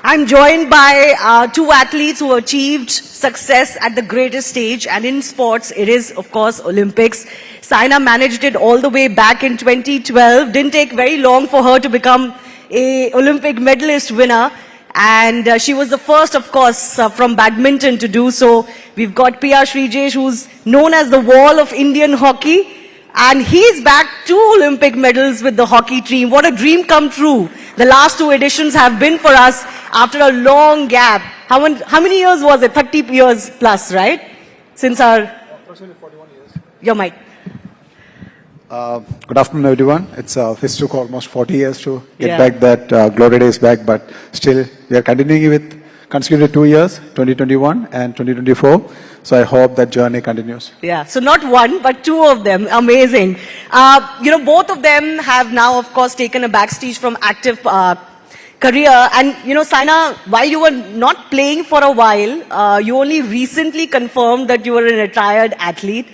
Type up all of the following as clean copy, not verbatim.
I'm joined by two athletes who achieved success at the greatest stage, and in sports, it is, of course, Olympics. Saina managed it all the way back in 2012. Didn't take very long for her to become a Olympic medalist winner, and she was the first, of course, from badminton to do so. We've got P.R. Srijesh, who's known as the wall of Indian hockey, and he's back 2 Olympic medals with the hockey team. What a dream come true. The last 2 editions have been for us after a long gap. How many years was it? 30 years plus, right? Since our... Approximately 41 years. Your mic. Good afternoon, everyone. It took almost 40 years to get back that glory days back, but still we are continuing with consecutive 2 years, 2021 and 2024. So I hope that journey continues. Yeah, so not one, but 2 of them. Amazing. Both of them have now, of course, taken a backstage from active career. And, Saina, while you were not playing for a while, you only recently confirmed that you were a retired athlete.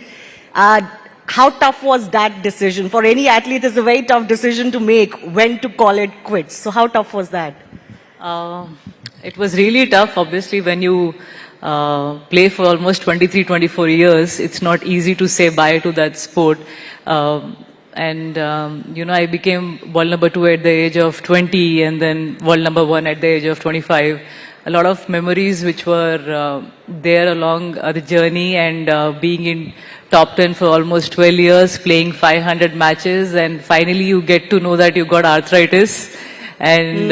How tough was that decision? For any athlete, it's a very tough decision to make when to call it quits. So how tough was that? It was really tough, obviously, when you play for almost 23, 24 years. It's not easy to say bye to that sport. I became world number 2 at the age of 20 and then world number 1 at the age of 25. A lot of memories which were there along the journey, and being in top 10 for almost 12 years, playing 500 matches, and finally you get to know that you got arthritis. And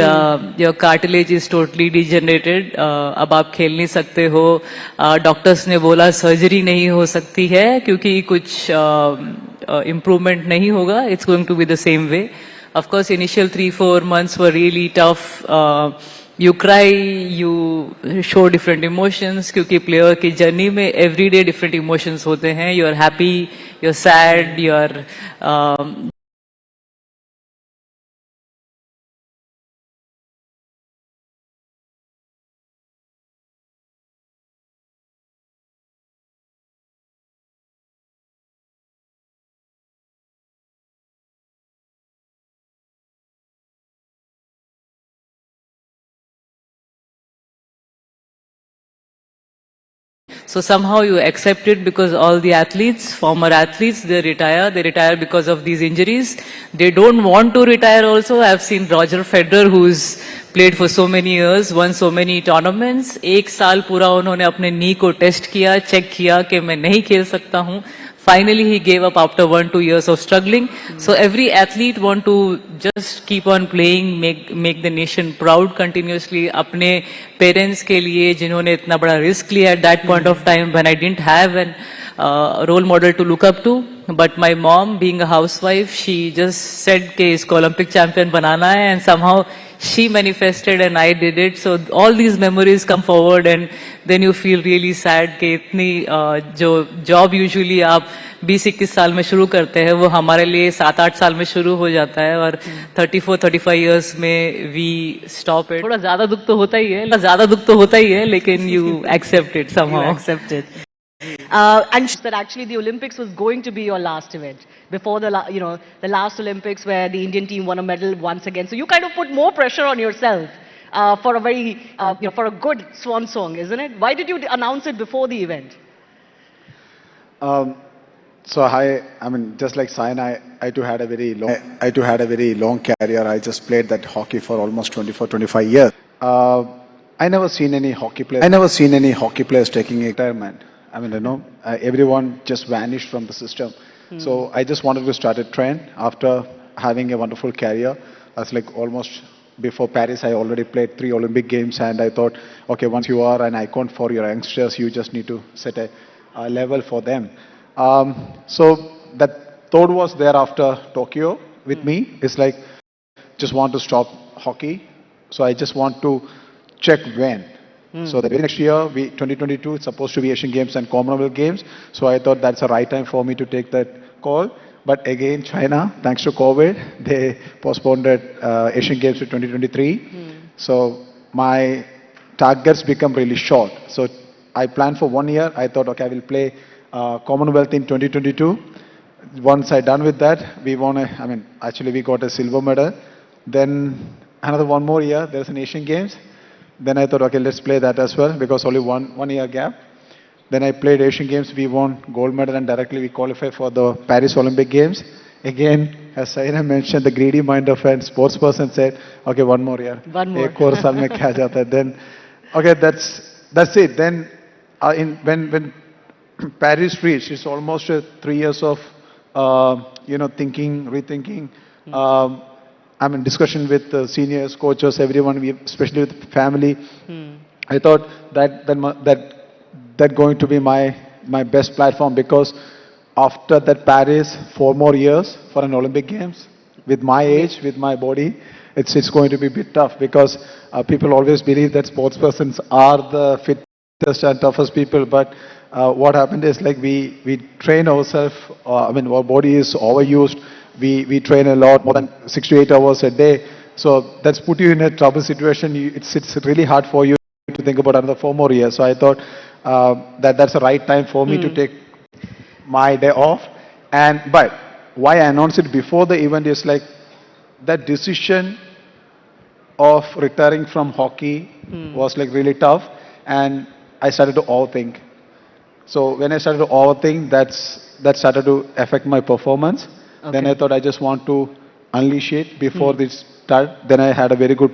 your cartilage is totally degenerated. अब आप खेल नहीं सकते हो. Doctors ने बोला surgery नहीं हो सकती है क्योंकि कुछ improvement नहीं होगा. It's going to be the same way. Of course, initial 3-4 months were really tough. You cry, you show different emotions क्योंकि player की journey में every day different emotions होते हैं. You are happy, you're sad, you're So somehow you accept it because all the athletes, former athletes, they retire because of these injuries. They don't want to retire also. I've seen Roger Federer, who's played for so many years, won so many tournaments. 1 साल पूरा उन्होंने अपने नी को test किया, check किया कि मैं नहीं खेल सकता हूँ. Finally, he gave up after 1-2 years of struggling. So every athlete want to just keep on playing, make the nation proud continuously. अपने parents के लिए जिन्होंने इतना बड़ा risk लिया at that point of time when I didn't have an role model to look up to. But my mom, being a housewife, she just said कि इसको Olympic champion बनाना है, and somehow she manifested and I did it. So all these memories come forward, and then you feel really sad कि इतनी जो job usually आप 20-21 साल में शुरू करते हैं वो हमारे लिए 7-8 साल में शुरू हो जाता है, और 34-35 years में we stop it. थोड़ा ज़्यादा दुख तो होता ही है, लेकिन you accept it somehow. You accept it. And that actually the Olympics was going to be your last event before the last Olympics where the Indian team won a medal once again. So you kind of put more pressure on yourself for a very for a good swan song, isn't it? Why did you announce it before the event? Just like Saina, I too had a very long career. I just played that hockey for almost 24-25 years. I never seen any hockey players taking a retirement. Everyone just vanished from the system. So I just wanted to start a trend after having a wonderful career. I was like almost before Paris, I already played 3 Olympic Games, and I thought, okay, once you are an icon for your youngsters, you just need to set a level for them. So that thought was there after Tokyo with me. It's like, just want to stop hockey. So I just want to check when. So the very next year, 2022, it's supposed to be Asian Games and Commonwealth Games. So I thought that's the right time for me to take that call. But again, China, thanks to COVID, they postponed Asian Games to 2023. So my targets become really short. So I planned for 1 year. I thought, okay, I will play Commonwealth in 2022. Once I done with that, we got a silver medal. Then another 1 more year, there's an Asian Games. Then I thought, okay, let's play that as well because only one year gap. Then I played Asian Games. We won gold medal and directly we qualified for the Paris Olympic Games. Again, as Saina mentioned, the greedy mind of a sports person said, okay, one more year. One more. एक और साल में क्या जाता है? Then, okay, that's it. Then, when Paris reached, it's almost 3 years of thinking, rethinking. Discussion with seniors, coaches, everyone, especially with family. I thought that going to be my best platform because after that Paris, 4 more years for an Olympic Games with my age, with my body, it's going to be a bit tough because people always believe that sports persons are the fittest and toughest people, but what happened is like we train ourselves. Our body is overused. We train a lot, more than 6 to 8 hours a day. So that's put you in a trouble situation. It's really hard for you to think about another 4 more years. So I thought that's the right time for me to take my day off. But why I announced it before the event is like that decision of retiring from hockey was like really tough, and I started to overthink. So when I started to overthink, that started to affect my performance. Then I thought I just want to unleash it before this start. Then I had a very good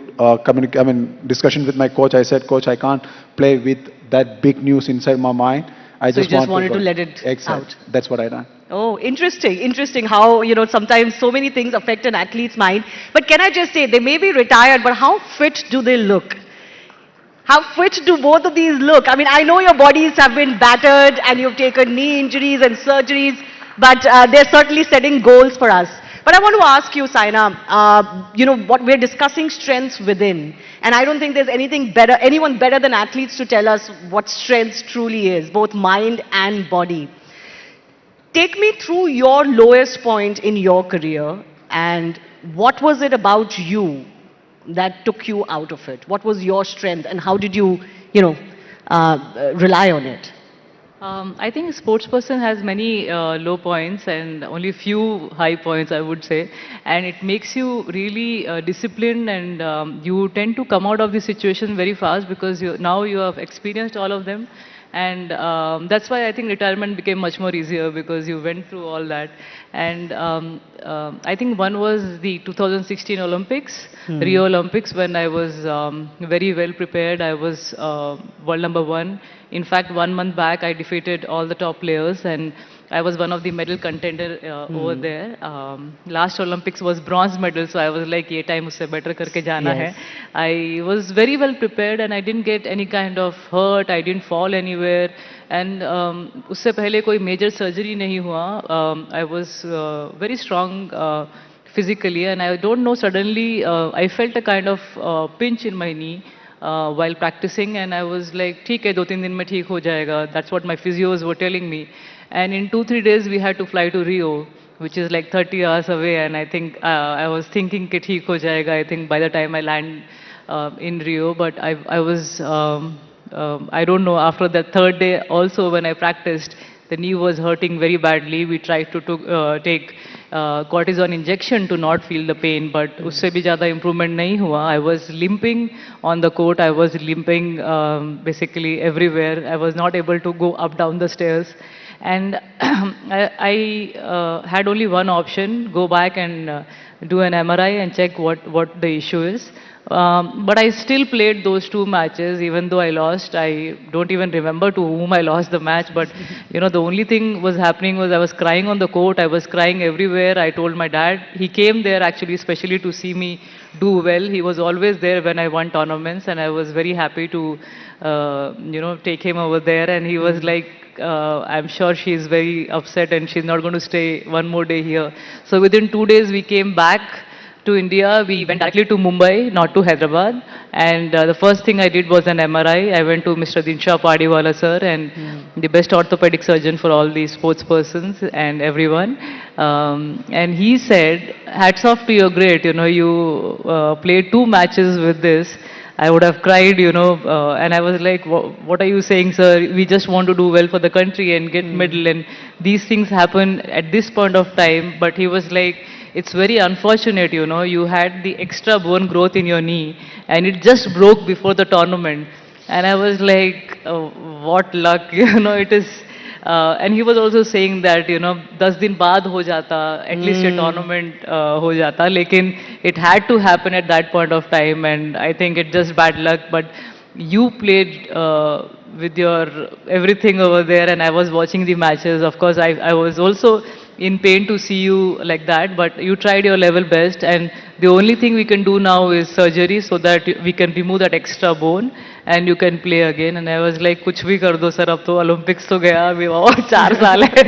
discussion with my coach. I said, Coach, I can't play with that big news inside my mind. I So you just wanted go. to let it Exactly. out. That's what I done. Oh, interesting how, sometimes so many things affect an athlete's mind. But can I just say, they may be retired, but how fit do they look? How fit do both of these look? I mean, I know your bodies have been battered and you've taken knee injuries and surgeries, but they're certainly setting goals for us. But I want to ask you, Saina, what we're discussing strengths within. And I don't think there's anyone better than athletes to tell us what strength truly is, both mind and body. Take me through your lowest point in your career and what was it about you that took you out of it? What was your strength and how did you, rely on it? I think a sports person has many low points and only few high points, I would say. And it makes you really disciplined and you tend to come out of the situation very fast because now you have experienced all of them. And that's why I think retirement became much more easier because you went through all that. And I think one was the 2016 Olympics, Rio Olympics, when I was very well prepared. I was world number one. In fact, 1 month back, I defeated all the top players and I was one of the medal contender over there. Last Olympics was bronze medal, so I was like, ye time usse better karke jana Yes. hai. I was very well prepared and I didn't get any kind of hurt. I didn't fall anywhere. And usse pehle koi major surgery nahi hua. I was very strong physically and I don't know, suddenly I felt a kind of pinch in my knee. While practicing and I was like, ठीक है 2-3 दिन में ठीक हो जाएगा. That's what my physios were telling me. And in 2-3 days we had to fly to Rio, which is like 30 hours away. And I think I was thinking कि ठीक हो जाएगा. I think by the time I land in Rio, but I was I don't know. After that third day also when I practiced, the knee was hurting very badly. We tried to take cortisone injection to not feel the pain, but usse bhi zyada improvement nahi hua. I was limping on the court. I was limping basically everywhere. I was not able to go up down the stairs, and I had only one option: go back and do an MRI and check what the issue is. But I still played those 2 matches, even though I lost. I don't even remember to whom I lost the match, but the only thing was happening was I was crying on the court. I was crying everywhere. I told my dad. He came there actually, especially to see me do well. He was always there when I won tournaments, and I was very happy to, take him over there. And he was like, I'm sure she's very upset and she's not going to stay one more day here. So within 2 days, we came back to India. We went directly to Mumbai, not to Hyderabad. And the first thing I did was an MRI. I went to Mr. Dinshaw Padiwala sir, and the best orthopedic surgeon for all the sports persons and everyone. And he said, hats off to your great, you played 2 matches with this. I would have cried, and I was like, what are you saying, sir? We just want to do well for the country and get medal, and these things happen at this point of time. But he was like, it's very unfortunate, you know, you had the extra bone growth in your knee and it just broke before the tournament. And I was like, what luck, you know, it is. And he was also saying that, you know, 10 दिन बाद हो जाता, at least a tournament हो जाता, लेकिन it had to happen at that point of time, and I think it just bad luck. But you played with your everything over there, and I was watching the matches. Of course, I was also in pain to see you like that, but you tried your level best, and the only thing we can do now is surgery so that we can remove that extra bone and you can play again. And I was like, कुछ भी कर दो sir, अब तो Olympics तो गया, अभी और 4 साल है,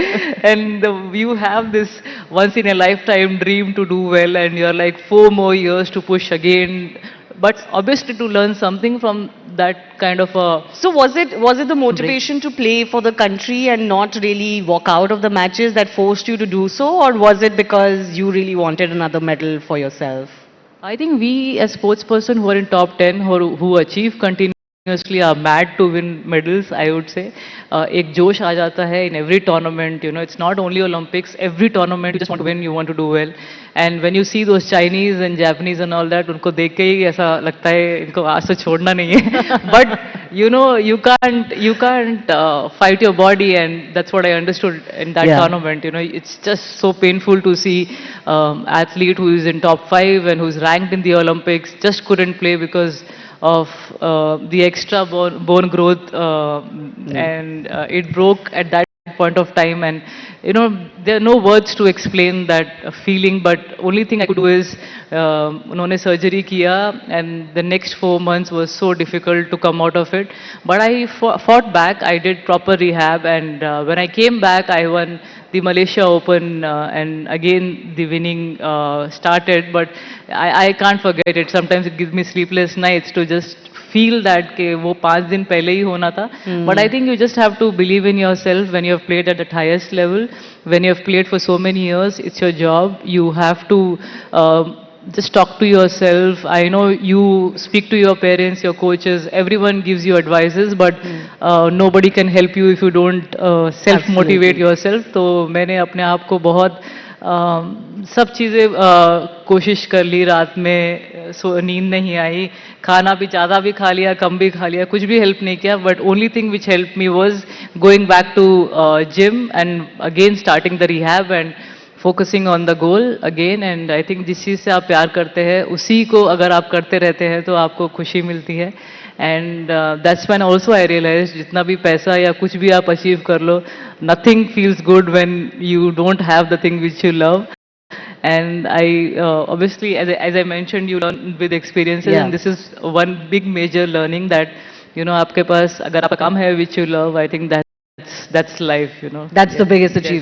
and you have this once in a lifetime dream to do well, and you're like 4 more years to push again, but obviously to learn something from that kind of a. So was it the motivation to play for the country and not really walk out of the matches that forced you to do so, or was it because you really wanted another medal for yourself? I think we as sports person who are in top 10 who achieve continuously are mad to win medals, I would say. एक जोश आ जाता है in every tournament, you know, it's not only Olympics, every tournament you just want to win, you want to do well. And when you see those Chinese and Japanese and all that, उनको देख के ही ऐसा लगता है इनको आज से छोड़ना नहीं है. But you know, you can't fight your body, and that's what I understood in that Yeah. tournament. You know, it's just so painful to see athlete who is in top 5 and who's ranked in the Olympics just couldn't play because of the extra bone growth, and it broke at that point of time. And you know, there are no words to explain that feeling, but only thing I could do is उन्होंने surgery किया, and the next 4 months was so difficult to come out of it. But I fought back, I did proper rehab, and when I came back, I won the Malaysia Open, and again the winning started. But I can't forget it. Sometimes it gives me sleepless nights to just feel that कि वो 5 दिन पहले ही होना था. But I think you just have to believe in yourself when you have played at the highest level, when you have played for so many years. It's your job. You have to just talk to yourself. I know you speak to your parents, your coaches, everyone gives you advices, but nobody can help you if you don't self-motivate yourself. तो मैंने अपने आप को बहुत सब चीज़ें कोशिश कर ली, रात में नींद नहीं आई, खाना भी ज़्यादा भी खा लिया, कम भी खा लिया, कुछ भी हेल्प नहीं किया. But only thing which help me was going back to gym and again starting the rehab and focusing on the goal again. And I think जिस चीज़ से आप प्यार करते हैं उसी को अगर आप करते रहते हैं तो आपको खुशी मिलती है. And that's when also I realise जितना भी पैसा या कुछ भी आप अचीव कर लो, nothing feels good when you don't have the thing which you love. And I obviously, as I mentioned, you learn with experiences, Yeah. and this is one big major learning that, you know, आपके पास अगर आपका काम है which you love, I think that's life, you know. That's the biggest achievement.